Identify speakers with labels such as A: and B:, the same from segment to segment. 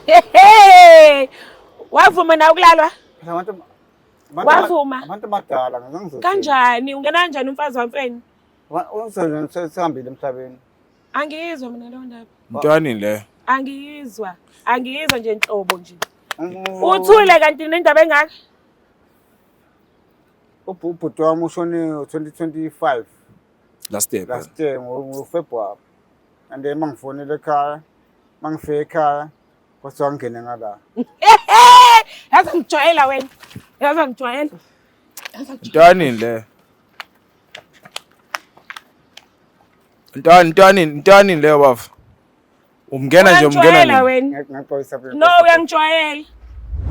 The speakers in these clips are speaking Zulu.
A: Hey! Wavuma na ukulalwa? Wavuma.
B: Abantu abadala ngizangizothi.
A: Kanjani? Ungena kanjani umfazi wamfeni?
B: Sesihambile emhlabeni.
A: Angiyizwa mina leyo ndaba.
C: Ntwani le?
A: Angiyizwa nje inhlobo nje. Uthule kanti nendaba engaka?
B: Ubhuti wami ushone 2025.
C: Last year.
B: ngoFebruary. And then mangifonela ekhaya. Mangifika ekhaya kwase wangena ngala.
A: Yazi ngijwayela wena. Yazi ngijwayela.
C: Ntwani le? Ntwani le bafo. Umngena nje umngena
A: wena.
B: Ngaxolisa phela.
A: No, uyangijwayela.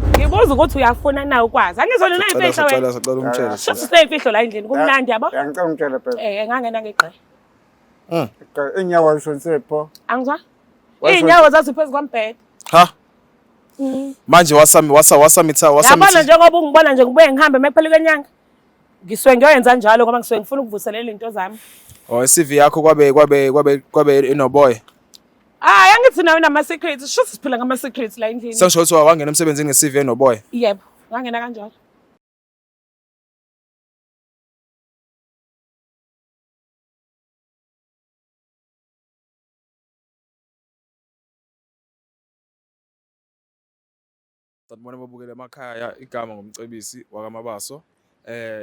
A: Ngibuza ukuthi uyafuna na ukwazi. Angizona nayimfihlo wena.
C: Sicela umtshele.
A: Shothi seyimfihlo la endlini kumnandi yabo.
B: Ngicela umtshele phela.
A: Ngangena ngeqhe.
B: Inyawo zishonise pho.
A: Angizwa? Inyawo zathi phezu kwambhede.
C: Ha? Manje wasamitha.
A: Yabona njengoba ungibona nje ngibuye ngihambe emaphela kwenyanga. Ngisuke ngiyoyenza njalo ngoba ngisuke ngifuna ukuvuselela izinto zami.
C: Oh, CV yakho kwabe inoboy.
A: Angithi nawe nama secrets. Shothi siphila ngama secrets la endlini.
C: Sengisho ukuthi wangena emsebenzini nge-CV enoboy.
A: Yebo, ngangena kanjalo.
C: Sanibona babukele emakhaya igama ngomcebisi wakamabaso.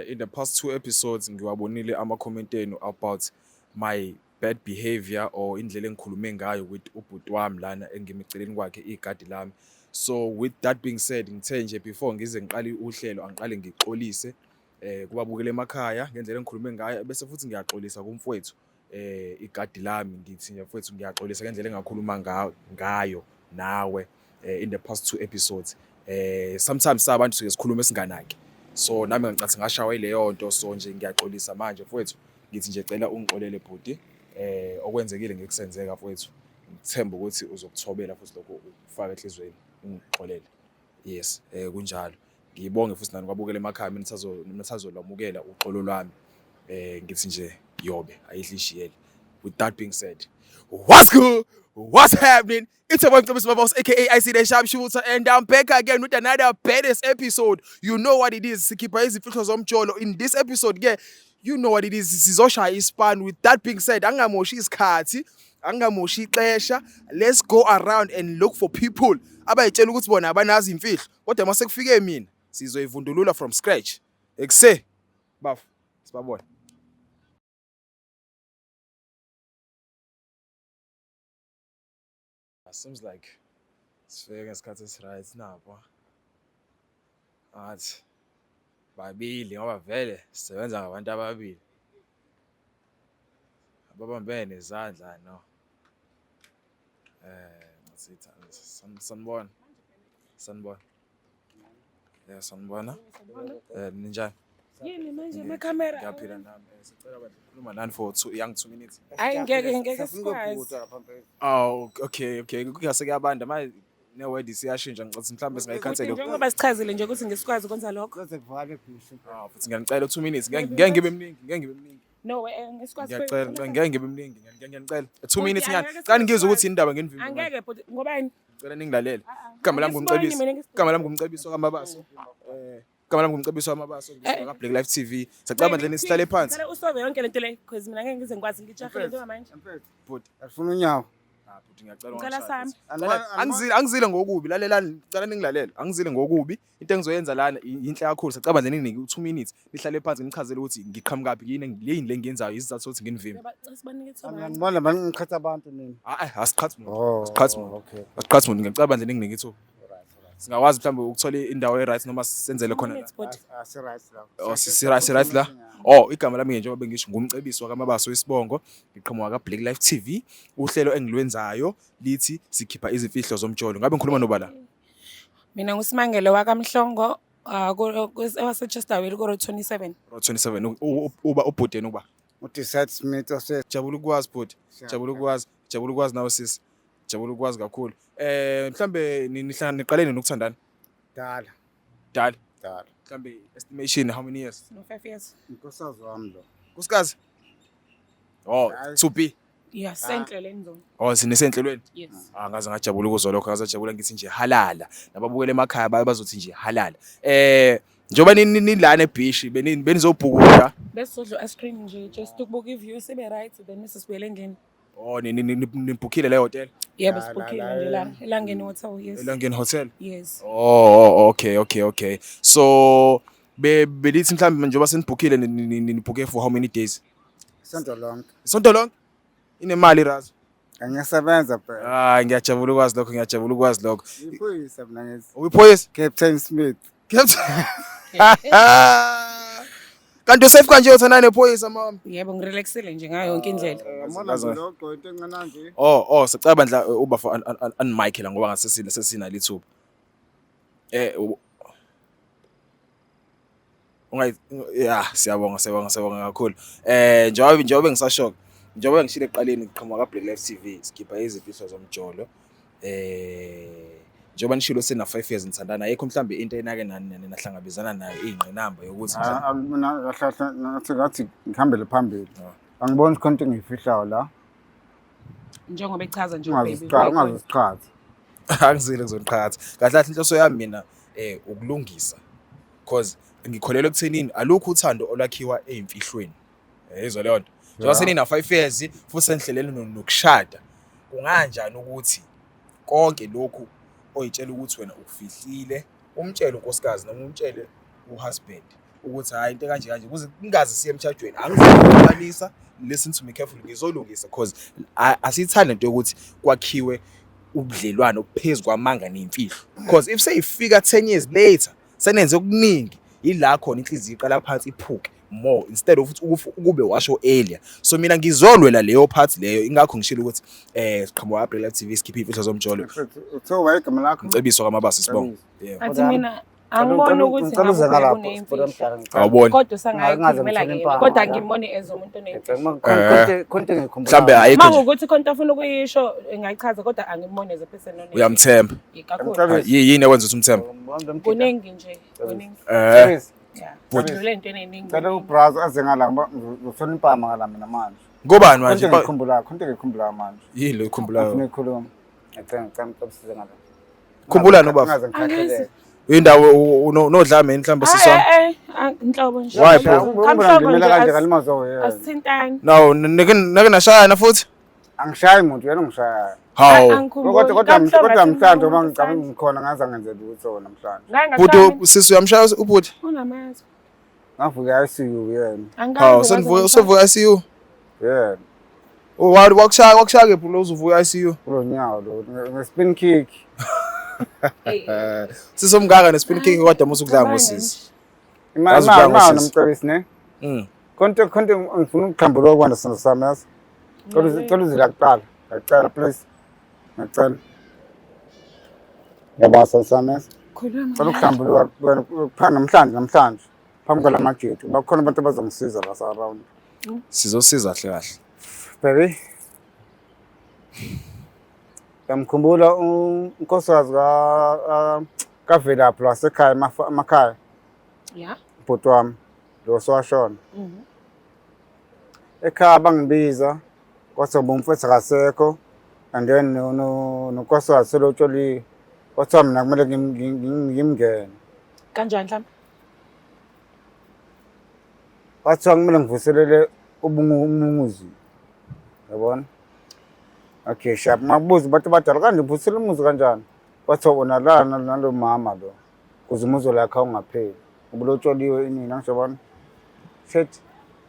C: In the past 2 episodes ngiwabonile ama-comment enu about my bad behavior or indlela engikhulume ngayo with ubhuti wami lana engimiceleni kwakhe igadi lami. So with that being said, ngithe nje before ngize ngiqale uhlelo angiqale ngixolise kubabukele emakhaya ngendlela engikhulume ngayo bese futhi ngiyaxolisa kumfowethu igadi lami ngithi nje mfowethu ngiyaxolisa ngendlela engakhuluma ngayo nawe in the past 2 episodes. Sometimes abantu suke sikhuluma esinganaki. So nami ngicathi ngashawa ileyo nto so nje ngiyaxolisa manje mfowethu ngithi nje cela ungixolele bhuti okwenzekile ngikusenzeka mfowethu ngithemba ukuthi uzokuthobela futhi lokho ufaka enhlizweni ungixolele. Yes kunjalo ngiyibonge futhi nani kwabukela emakhaya mina nithazolamukela uxolo lwami ngithi nje yobe ayihlishiyele. With that being said, what's good? What's happening? It's your boy Mr. Boss, aka IC the Sharpshooter, and I'm back again with another baddest episode. You know what it is. Sikipha izifihlo zomjolo. In this episode, yeah, you know what it is. Sizoshaya ispan. With that being said, angamoshi isikhathi, angamoshi ixesha. Let's go around and look for people abayitshela ukuthi bona abanazi imfihlo. Kodwa mase kufike mina, sizoyivundulula from scratch. Ekuse, baf, sibabona. Seems like sifike ngesikhathi esi-right napha. Athi babili ngoba vele sisebenza ngabantu ababili. Ababambene izandla no. Sanibona. Yeah, sanibona. Ninjani?
A: Yini manje amakhamera?
C: Ngiyaphila nami. Sicela ukukhuluma nani for 2 minutes.
A: Hayi ngeke sikwazi.
C: Oh, okay. Kuyase kuyabanda manje neword siyashintsha ngicathi mhlawumbe singayikhansela.
A: Njengoba sichazile nje ukuthi ngesikwazi ukwenza lokho.
B: Kuze kuvale bhisho.
C: Futhi ngiyanicela 2 minutes. Ngeke ngibe mningi.
A: No, ngesikwazi.
C: Ngiyacela ngeke ngibe mningi. Ngiyanicela 2 minutes ngani. Kani ngizwe ukuthi indaba ngenivimbi.
A: Angeke but ngobani?
C: Ngicela ningilalele. Igama lami ngumcebisi wakamabaso. Igama lami ngumcebisi wamabaso ngisuka Black Life TV. Sacela bandleni sihlale phansi.
A: Ngicela usobe yonke lento le because mina ngeke ngize ngikwazi ngijahile njengamanje.
B: But afuna unyawo.
C: Futhi ngiyacela
A: Ngicela sami.
C: Angizile ngokubi lalelani ngicela ningilalele angizile ngokubi into engizoyenza lana inhle kakhulu sacaba nje ninginike 2 minutes nihlale phansi nichazele ukuthi ngiqhamukapi yini le ngiyenzayo izizathu ukuthi nginivimbe
A: Sibanike thuba.
B: Ngibona bangikhatha abantu nini.
C: Asiqhathi muntu
B: Okay.
C: asiqhathi muntu ngicaba nje ninginike ithuba singawazi mhlawumbe ukuthola indawo e-right noma senzele khona
B: Asi-right la.
C: Oh si-right la. Oh igama lami njengoba bengisho ngumcebisi wakamabaso wesibongo ngiqhamuka ka Black Life TV uhlelo engilwenzayo lithi sikhipha izifihlo zomjolo ngabe ngikhuluma nobala
A: Mina nguSimangelo wakamhlongo wase Chesterville ko 27.
C: 27 uba ubhudeni uba
B: Uthi Smith ose
C: jabula ukwazi bhuti jabula ukwazi nawe sisi jabula ukwazi kakhulu mhlambe niqalene nokuthandana
B: dala.
C: Mhlambe estimation how many years?
A: No 5 years.
B: Inkosazi wami lo.
C: Kusikazi? Oh, 2B.
A: Yeah, senhleleni zona.
C: Oh sinisenhlelweni.
A: Yes.
C: Angaze ngajabula ukuzwa lokho, ngazajabula ngithi nje halala. Nababukela emakhaya bazothi nje halala. Njoba nilana eBhishi benizobhukuda.
A: Bese sodlo ice cream nje just ukubuka iview sibe right then sisibuyele endlini.
C: Oh nibhukhile le hotel?
A: Yebo sibukhile nje la Elangeni Hotel, yes.
C: Elangeni Hotel?
A: Yes.
C: Oh, okay. So belithi mhlambe njoba senibhukhile nibhuke for how many days?
B: Isonto lonke.
C: Isonto lonke? Inemali razo?
B: Angiyasebenza phela.
C: Ngiyajabula ukwazi lokho.
B: Iphoyisa mina ngithi.
C: Uyiphoyisa?
B: Captain Smith.
C: Kanti usafe kanje uthana nephoyisa mama?
A: Yebo ngirelaxile nje ngayo yonke indlela.
B: Yabona lokho into engana nje.
C: Sicaba bandla uba for an mic la ngoba ngasesina lithuba. Siyabonga kakhulu. Njengoba ngisashoka. Njengoba ngishilo eqaleni ngiqhamuka kaBlack Life TV, sikhipha izimfiso zomjolo. Njengoba nishilo sena 5 years nithandana, ayikho mhlambe into enake nahlangabezana nayo ingqinamba yokuthi
B: mina ngathi ngihambele phambili. Angiboni konke engiyifihlayo la.
A: Njengoba echaza nje ubaby.
B: Ungazisiqhatha.
C: angizile ngizoniqhatha. Kahle inhloso yami mina ukulungisa. Because ngikholelwa ekuthenini alukho uthando olwakhiwa ezimfihlweni. Yizwa leyo nto. Njengoba senina 5 years futhi senhleleni nokushada. Kunganjani ukuthi konke lokhu oyitshela ukuthi wena ukufihlile, umtshele unkosikazi noma umtshele uhusband ukuthi hayi into kanje ukuze kungazi siye emtshadweni. Angizokubalisa, listen to me carefully, ngizolungisa because asithanda into ukuthi kwakhiwe ubudlelwano obuphezulu kwamanga nemfihlo. Because if seyifika 10 years later senenze okuningi, yila khona inhliziyo iqala phansi iphuke more instead of ukube washo earlier. So mina ngizolwela leyo part leyo, ingakho ngishilo ukuthi siqhamuka Black Life TV sikhipha imfihlo zomjolo.
B: Utho wayegama lakho?
C: Mcebiso kaMabasa sibonga.
A: Athi mina angibona ukuthi ngakho
C: awubona
A: kodwa sangayivumela ngeke kodwa ngibone ezomuntu oneyimfihlo.
C: mhlambe ayikho nje.
A: Ukuthi konke afuna ukuyisho engayichaza kodwa angibone as a person oneyimfihlo.
C: Uyamthemba? Yini ekwenza ukuthi umthemba?
A: Kuningi nje, kuningi. Yeah. Le nto eningi.
B: Ngicela ubrother aze ngala ngoba ngifuna impama ngala mina manje.
C: Ngobani manje?
B: Konke ngikhumbula manje.
C: Yini lo ikhumbulayo?
B: Ngifuna ikhuluma. Ngicela usize ngala.
C: Khumbulani ubaba? Indawo nodlame mhlambe sisona.
A: Inhlobo nje.
C: Why bro?
B: Ngimela kanje kalimazo yena.
A: Asithintani.
C: No, nake nashayana futhi?
B: Angishayi umuntu yena ungishaya.
C: Hawu.
B: Kodwa mhlanje uma ngicabanga ngikhona ngaza ngenze lutho namhlanje.
C: Budo sisi uyamshaya ubuthi?
A: Unamazi.
B: Ngavuka ICU yena.
C: Hawu, sovuka ICU?
B: Yeah.
C: Wakushaya ke bro uzovuka ICU?
B: Bro nyawo lo ngespin kick.
C: Sisomngaka nespin kick kodwa musukudlanga ngosisi.
B: Imali nomcebisi ne? Konke ngifuna ukukhambula okwanda sami yazi. Kodwa uzila kuqala. Ngicela please. Ngicela. Yabasa sami yazi.
A: Khuluma.
B: Ngicela ukukhambula kuphana namhlanje. Phambi kwalamajethi. Bakhona abantu abazongisiza la around.
C: Sizosiza kahle.
B: Baby. Ngikhumbula unkosikazi kaVelaphi lasekhaya emakhaya.
A: Yeah.
B: Ubhuti wami lo swashona. Ekhaya bangibiza kwase bomfethu akasekho and then nonkosikazi selotsholi kwathiwa mina kumele ngimngene.
A: Kanjani mhlawumbe?
B: Kwathiwa kumele ngivuselele umuzi. Yabona? Okay, sharp. Mabuzi bathi badala kanje uvusela umuzi kanjani? Kwathiwa bona la nalo mama lo. Kuze umuzi lakhe ungapheli. Ubulotsholiwe inini ngishobona. Set.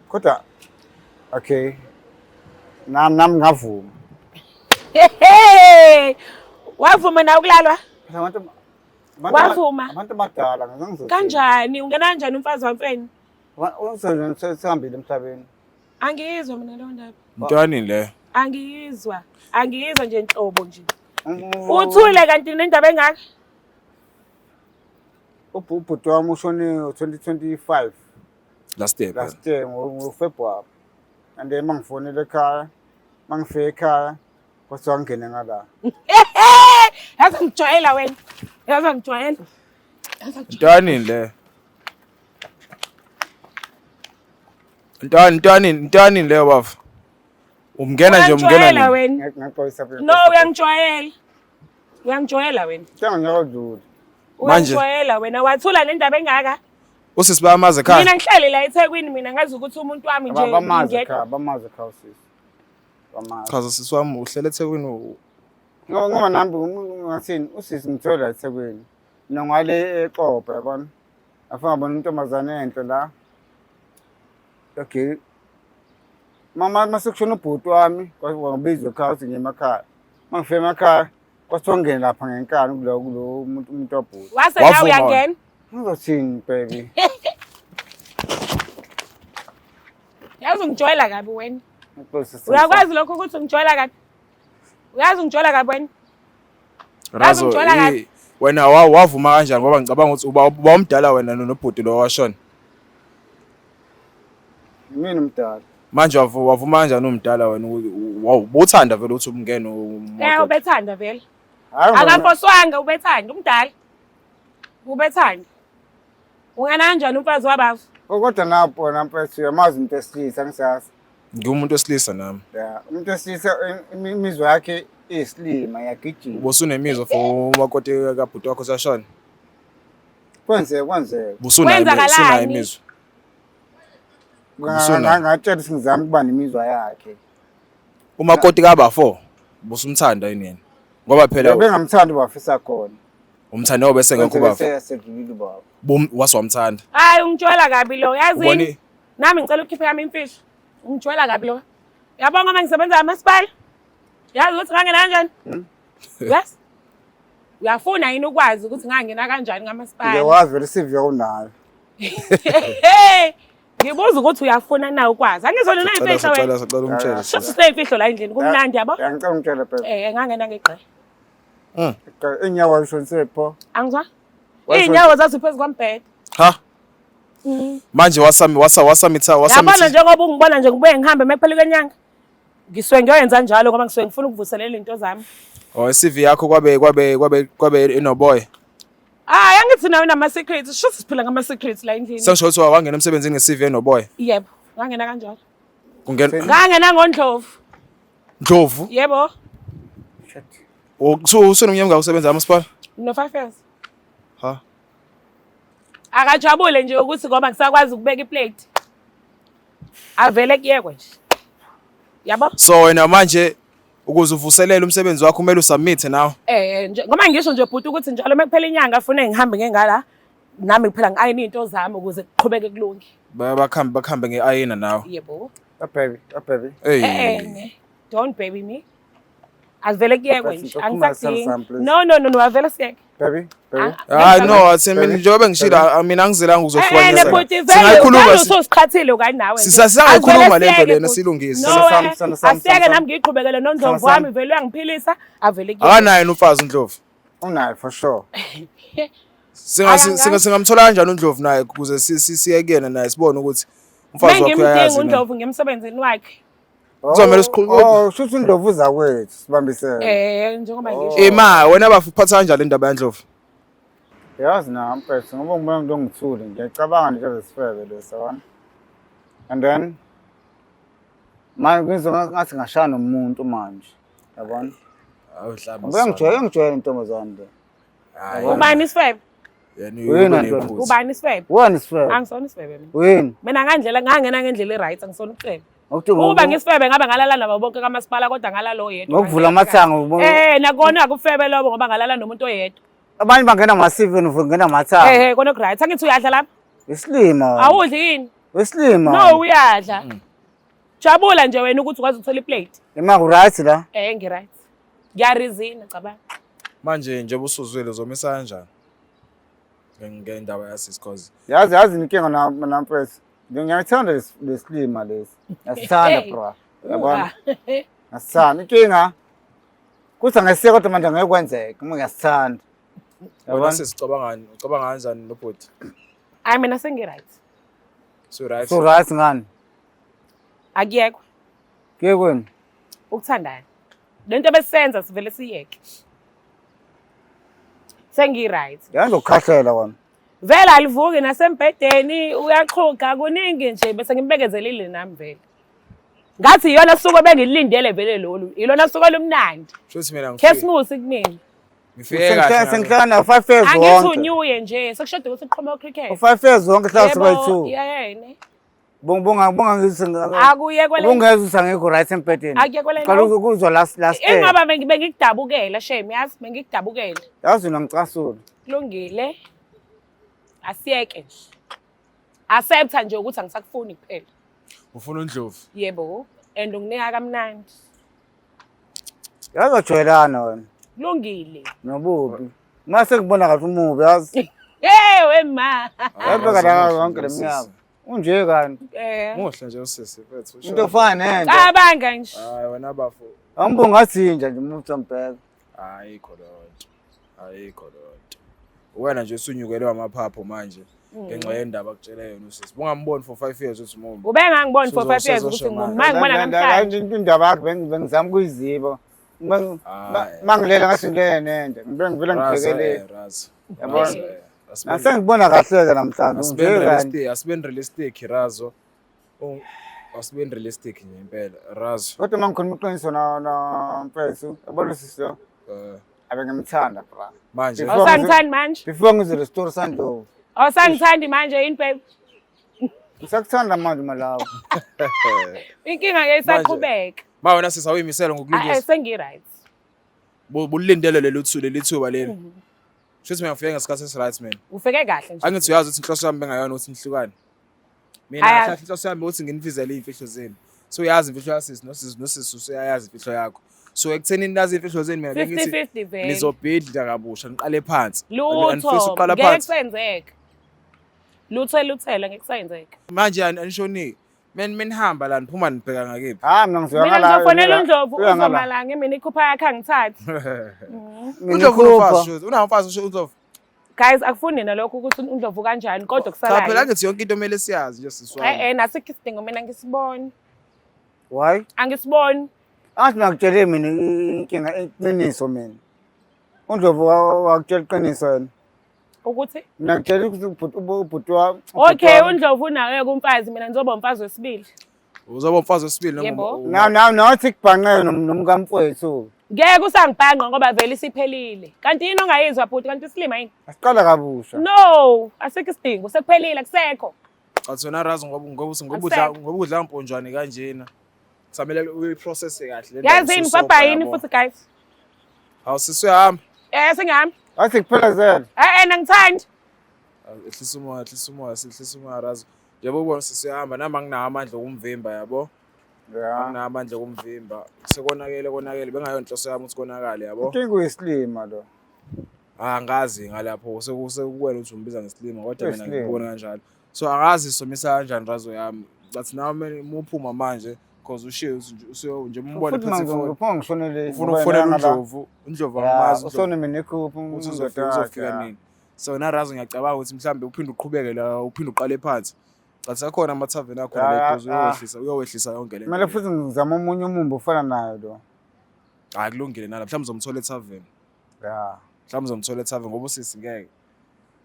B: Kodwa okay. Nami ngavuma.
A: Wavuma na ukulalwa? Wavuma.
B: Abantu badala ngizongizwa.
A: Kanjani? Ungena kanjani umfazi wamfeni?
B: Sehambile emhlabeni.
A: Angiyizwa mina leyo ndaba.
C: Ntwani le?
A: Angiyizwa nje inhlobo nje. Uthule kanti nendaba engaka?
B: Ubhuti wami ushone 2025.
C: Last year
B: ngoFebruary. And then mangifonela ekhaya. Mangifika ekhaya kwathiwa ngene ngala.
A: Yazi ngijwayela wena. Yazi ngijwayela.
C: Ntwani le? Ntwani le bafo? Umngena nje umngena
A: Uyangijwayela
C: nini?
A: wena.
B: Ngixolisa phela.
A: No, uyangijwayela. Uyangijwayela wena.
B: Tanga nyakodlula.
C: Manje-
A: Uyangijwayela wena. Wathula nendaba engaka.
C: Usisi bayamazi ekhaya.
A: Mina ngihleli la eThekwini mina ngazi ukuthi umuntu wami nje
B: Bamazi
A: ngingekho.
B: ekhaya, bamazi ekhaya usisi. Bamazi.
C: Chaza sisi wami uhlele eThekwini.
B: Ngoba nami ngathini usisi ngithola eThekwini. Mina ngale eXhobe yabona. Afuna bona intombazane enhle la. Okay. Mama masekushona ubhuti wami kwabizwe ekhaya uthi ngemakhaya. Mangifike emakhaya kwathiwa ngene lapha ngenkani kulo umuntu wabhuti.
A: Wase la
C: Wavuma.
A: uyangena.
B: Ngizothini baby?
A: Yazi ungijwayela kabi wena.
B: Ngixolisa.
A: Uyakwazi lokho ukuthi ungijwayela kabi. Uyazi ungijwayela kabi wena.
C: Razo
A: ungithola kabi.
C: wena wavuma kanjani ngoba ngicabanga ukuthi uba umdala wena nobhuti lo washona.
B: Mina umdala.
C: Manje wavuma kanjani umdala wena ubuthanda vele ukuthi umngene
A: Ubethanda vele.
B: Hayi
A: Akaphoswanga ubethanda umdala. Ubethanda. Ungena kanjani umfazi wabafu?
B: kodwa napho nampethu uyamazi umuntu esilisa ngisazi.
C: ngiwumuntu wesilisa nami.
B: Ya, umuntu esilisa imizwa yakhe iyisilima yagijima.
C: Ubusunemizwa for umakoti kabhuti wakho sashona.
B: Kwenzeka.
C: Ubusunayo
A: Kwenzakalani?
C: imizwa.
B: Ngatshela ukuthi ngizama ukuba nemizwa yakhe.
C: Umakoti kaba 4 busumthanda yini yena. Ngoba phela
B: Bengamthandi bafisa khona.
C: umthanda obese ngekho baba.
B: Sedlulile baba.
C: Waswamthanda.
A: Hayi ungijwayela kabi lo. Yazi
C: Uboni
A: nami ngicela ukhiphe yami imfihlo. Ungijwayela kabi lo. Yabonga uma ngisebenza emasipala. Yazi ukuthi ngangena kanjani? Yes. Uyafuna yini ukwazi ukuthi ngangena kanjani ngamasipala?
B: Ngiyawazi vele CV unayo.
A: Ngibuza ukuthi uyafuna na ukwazi. Angizona na imfihlo wena.
C: Sicela umtshele.
A: Shothi sineyimfihlo la endlini kumnandi yabo.
B: Ngicela umtshele phela.
A: Ngangena ngeqhe.
B: Inyawo ayishonise pho.
A: Angizwa? Iy'nyawo zathi phezu kwambhede.
C: Ha? Manje wasamitha
A: Yabona njengoba ungibona nje ngibuye ngihambe emakuphela kwenyanga. Ngisuke ngiyoyenza njalo ngoba ngisuke ngifuna ukuvuselela into zami.
C: Oh CV yakho kwabe enoboy.
A: Angithi nawe unama secrets. Shothi siphila ngama secrets la endlini.
C: Sengisho ukuthi wangena emsebenzini nge-CV enoboy.
A: Yebo, ngangena kanjalo.
C: Kungena
A: Ngangena ngoNdlovu.
C: Ndlovu.
A: Yebo,
C: Usunomnyaka usebenza amasipala?
A: no 5 years.
C: Ha.
A: Akajabule nje ukuthi ngoba ngisakwazi ukubeka iplate. Avele kuyekwe nje. Yabo?
C: So wena manje ukuze uvuselele umsebenzi wakho kumele usubmit nawe.
A: Ngoba ngisho nje bhuti ukuthi njalo mekuphela inyanga afune ngihambe ngengala nami kuphela ngiayina into zami ukuze kuqhubeke kulungi.
C: Bakhambe ngeayina nawe.
A: Yebo.
B: Baby.
C: Hey.
A: Don't baby me. Avele kuyekwe nje. Angisathi.
B: Some place.
A: No, avele siyeke.
B: Baby.
C: Hayi no, athi mina njengoba ngishila mina angizelanga uzohlukanisa.
A: Bhuti vele
C: Singayikhuluma
A: ususiqhathile ukani nawe.
C: sisayikhuluma lento lena silungise.
A: No, asiyeke nami ngiyiqhubekele noNdlovu wami vele uyangiphilisa avele kuyekwe.
C: Akanayo umfazi uNdlovu.
B: Unayo for sure.
C: Singamthola kanjani uNdlovu naye ukuze siyekene naye sibone ukuthi umfazi wakho
A: Ngimdinga
C: uyayazi.
A: uNdlovu ngemsebenzini wakhe.
B: Kuzomela sikhulume. Shuthi uNdlovu uza kwethu sibambisene.
A: Njengoba ngisho.
C: Ma wena bafuphatha kanjani le ndaba yaNdlovu?
B: Yazi nami mfethu ngoba ngibona into ngithule ngiyacabanga nje lesifebe lesona. And then manje ngathi ngashaya nomuntu manje. Yabona? Ngijwayele intombazane le.
A: Ubani isifebe?
C: Yani
A: Ubani isifebe?
B: Wena isifebe.
A: Angisona isifebe mina.
B: Wena.
A: Mina ngangena ngendlela eright angisona ucebe. Ukuba ngisifebe ngaba ngalala nabo bonke kamasipala kodwa ngalalo yedwa.
B: Ngokuvula amathanga.
A: Nakona akufebe lobo ngoba ngalala nomuntu oyedwa.
B: Abanye bangena ama-CV ngena amathanga.
A: Kona right. Angithi uyadla lapha?
B: Isilima.
A: Awudli yini?
B: Isilima.
A: No uyadla. Jabula nje wena ukuthi ukwazi ukuthola iplate.
B: Imaku right la.
A: Ngiright. Ngiyarizina cabanga.
C: manje nje busuzwile uzomisa kanjani ngendaba yasisi cause
B: yazi inkinga nampress ngiyayithanda lesilima lesi ngasithanda bro yabona ngasithanda inkinga kuthi angesiya kodwa manje angeke kwenzeke uma ngasithanda
C: yabona sisicabangani ucabanga kanjani nobhuti
A: hayi mina sengiright
C: so
B: right ngani
A: akuyekho
B: kuyekweni
A: ukuthandana lento besenza sivele siyeke sengiright
B: yangizokukhahlela wona
A: vele alivuki nasembhedeni uyaqhuga kuningi nje bese ngimbekezelile nami vele Ngathi iyona suku bengilindele vele lolu. Ilona suku lumnandi.
C: Shothi mina
A: Christmas kumina.
C: ngifike kahle.
B: Sengihlala na 5 years
A: Angithi
B: wonke.
A: New Year nje. Sekushoda ukuthi uqhoma cricket.
B: 5 years wonke hlala sobayithu.
A: Yayene.
B: Bonga ngizingaka.
A: Akuye kwele.
B: Ungezwe ngekho right empedeni.
A: Akuye kwele.
B: Kaloku kuzwa last day.
A: Ingaba bengikudabukela shame yazi bengikudabukela.
B: Yazi nomcasula.
A: Kulungile. Asiyeke nje. Accepta nje ukuthi angisakufuni kuphela.
C: Ufuna uNdlovu.
A: Yebo. And unginika kamnandi.
B: Yazojwayelana wena.
A: Kulungile.
B: Nobubi. Mase kubona kahle umubi yazi.
A: Hey wema.
B: Yabeka la yonke leminyaka. Unje kanti.
C: Muhle nje usisi mfethu.
B: Into fine nje.
A: Cabanga nje.
C: Hayi wena bafo.
B: Ambonga athinja nje umuntu ombheka.
C: Ayikho lonto. Ayikho lonto. Wena nje usunyukelwe amaphapho manje. Ngenxa yendaba akutshela yona usisi. Bungamboni for 5 years uthi umuntu.
A: Ubengangiboni for 5 years ukuthi ngumanje ngibona namhlanje.
B: Indaba yakhe bengizama kuyiziba. Mangilela ngasilele nende. Ngivela ngibhekelele. Yabona. Asengibona kahle namhlanje.
C: Asibeni realistic Razo. Asibeni realistic nje impela Razo.
B: Kodwa mangikhuluma iqiniso na mfethu. Yabona sisiyo. Abengimthanda bra.
C: Manje
A: Awusangithandi manje?
B: Before ngizwe story sandlo.
A: Awusangithandi manje yini babe?
B: Ngisakuthanda manje malawo.
A: Inkinga ke isaqhubeka.
C: Ma wena sisawimisela ngokulungisa.
A: Sengi right.
C: Bulindele lelithuba leli. Shothi mina ngifike ngesikhathi esi-right man.
A: Ufike kahle nje.
C: Angithi uyazi ukuthi inhloso yami bengayona ukuthi nihlukane. Mina kahle inhloso yami ukuthi nginifizele imfihlo zenu. So uyazi imfihlo yasisi nosisi uyayazi imfihlo yakho. So ekuthenini nazi imfihlo zenu mina bengithi
A: 50-50 vele.
C: nizobhidla kabusha niqale phansi.
A: Lutho ngeke kusenzeka. Luthela ngeke kusenzeka.
C: Manje anishoniki. Menihamba la niphuma nibheka ngakephi?
B: Mina ngizwe
A: Mina
B: ngala.
A: ngizofonela uNdlovu uzomalanga mina ikhupha yakhe angithathi.
C: uNdlovu unamfazi unamfazi uNdlovu.
A: Guys akufuni nalokho ukuthi uNdlovu kanjani kodwa kusalayo.
C: Cha phela angithi yonke into kumele siyazi nje siswami.
A: Nasikho isidingo mina ngisibona.
B: Why?
A: Angisiboni.
B: Athi ngakutshele mina inkinga iqiniso mina. uNdlovu wakutshela iqiniso yena.
A: Ukuthi
B: Nakutshela ukuthi ubhuti wa.
A: Okay uNdlovu unayo kumfazi mina ngizoba umfazi wesibili.
C: Uzoba umfazi wesibili
B: noma nathi kubhanqeke nomkamfowethu.
A: Ngeke usangibhanqa ngoba vele isiphelile. Kanti yini ongayizwa bhuti kanti isilima yini?
B: Asiqala kabusha.
A: No, asikho isidingo sekuphelile akusekho.
C: Athi wena Razo ngoba udla mponjwane kanjena. Kusamele uyiprocess kahle le.
A: Yazini baba yini futhi guys?
C: Awusisi uyahamba.
A: Singihamba.
B: Athi kuphelekezela.
A: Nangithandi.
C: Ehlisa umoya Razo. Yabo ubona sisi uyahamba nami anginawo amandla okumvimba yabo. Anginawo amandla okumvimba. Sekonakele bengayo inhloso yami ukuthi konakale yabo.
B: Inkinga uyisilima lo.
C: Angazi ngalapho sekuwena uthi umbiza ngesilima kodwa mina ngibona kanjalo. So angazi somisa kanjani Razo yami. But nami muphuma manje because ushiye nje umbone phansi phone.
B: Ufuna ngishonele.
C: Ufuna ukufonela uNdlovu amazi.
B: Usone mina ikhupha
C: uzofika nini. So na Razo ngiyacabanga ukuthi mhlambe uphinde uqhubeke la uphinde uqale phansi. Cathi akhona ama-tavern akhona le uyowehlisa yonke le.
B: Kumele futhi ngizama omunye umumbu ofana nayo lo.
C: Hayi kulungile nala mhlawumbe uzomthola e-tavern. Mhlawumbe uzomthola e-tavern ngoba usisi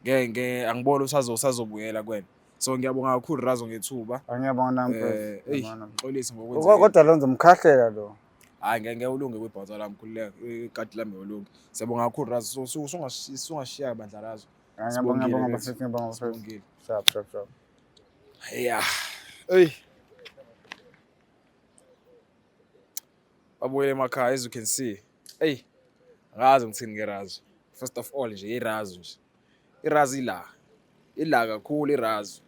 C: ngeke angibona usazobuyela kwena. So ngiyabonga kakhulu Razo ngethuba.
B: Ngiyabonga namfowethu.
C: Xolisi ngokwenza.
B: Kodwa lo ngizomkhahlela lo.
C: Hayi ngeke ulunge kwibhaza lami khulileke ikati lami yolunge. Siyabonga kakhulu Razo sungashiya bandla Razo.
B: Ngiyabonga bafethu. Shap.
C: Yeah. Hey. Babuyele emakhaya as you can see. Hey. Ngazi ngithini ngeRazo. First of all nje iRazo nje. iRazo ila kakhulu iRazo.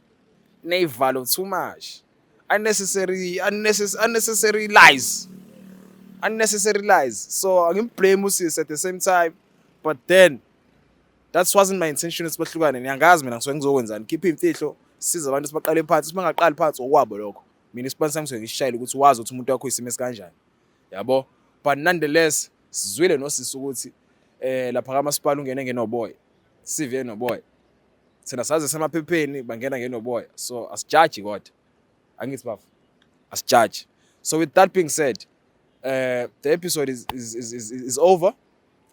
C: Neyivalo too much. Unnecessary lies. Unnecessary lies. So angimblame usisi at the same time, but then that wasn't my intention esibahlukane. Ngiyangazi mina ngisuke ngizokwenzani. Keep imfihlo. Siza abantu sibaqale phansi sibangaqali phansi okwabo lokho. Mina isipani sami ngishayile ukuthi wazi ukuthi umuntu wakho isimo esikanjani. Yabo? But nonetheless sizwile nosisi ukuthi lapha kaMasipala ungene ngenoboy. CV enoboy. Thina saze semaphepheni bangena ngenoboy. So asijudge kodwa. Angithi bafu. Asijudge. So with that being said, the episode is over.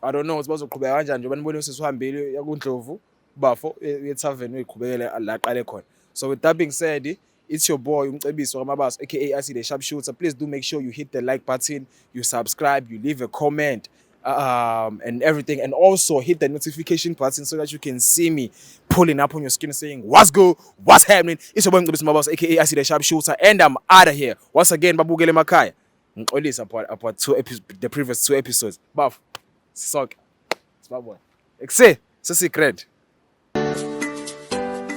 C: I don't know ukuthi bazoqhubeka kanjani njengoba nibone usisi uhambile yakuNdlovu bafo e-tavern uyiqhubekele la qale khona. So with that being said, It's your boy Umcebisi Wakamabaso, aka IC the Sharpshooter. Please do make sure you hit the like button, you subscribe, you leave a comment, and everything, and also hit the notification button so that you can see me pulling up on your screen saying what's good, what's happening. It's your boy Umcebisi Wakamabaso, aka IC the Sharpshooter, and I'm out of here. Once again, babukele makhaya. Ngixolisa about the previous 2 episodes. Baf, sock, it's my boy. Exe, secret.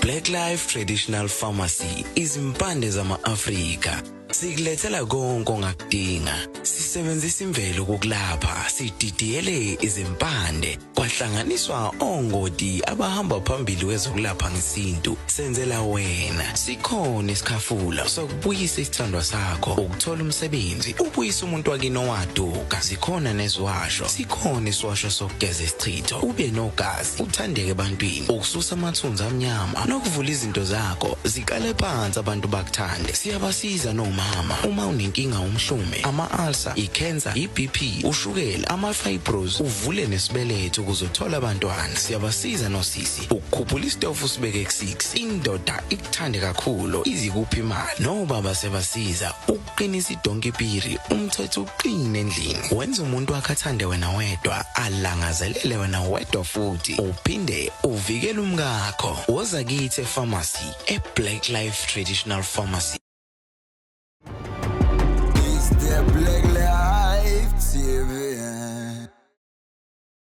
D: Black Life Traditional Pharmacy izimpande zama-Afrika. Sikulethela konke ongakudinga. Sisebenzisa imvelo kokulapha, sididiyele izimpande, kwahlanganiswa ongoti abahamba phambili kwezokulapha ngesintu. Senzela wena. Sikhona isikhafula sokubuyisa isithandwa sakho, ukuthola umsebenzi, ubuyisa umuntu wakini owaduka. Sikhona neziwasho. Sikhona isiwasho sokugeza isichitho, ube nogazi, uthandeke ebantwini, ukususa amathunzi amnyama, nokuvula izinto zakho zikale phansi abantu bakuthande. Siyabasiza noma uma unenkinga umhlume, ama-ulcer, i-cancer, i-BP, ushukela, ama-fibros, uvule nesibeletho ukuzothola abantwana. Siyabasiza nosisi ukukhuphula isitofu sibeke ku-6, indoda ikuthande kakhulu izikuphi imali. Nobaba sebasiza ukuqinisa idonkipiri, umthetho uqine endlini. Wenza umuntu wakhe athande wena wedwa, alangazelele wena wedwa futhi, uphinde uvikele umkakho. Woza kithi e-pharmacy, e-Black Life Traditional Pharmacy.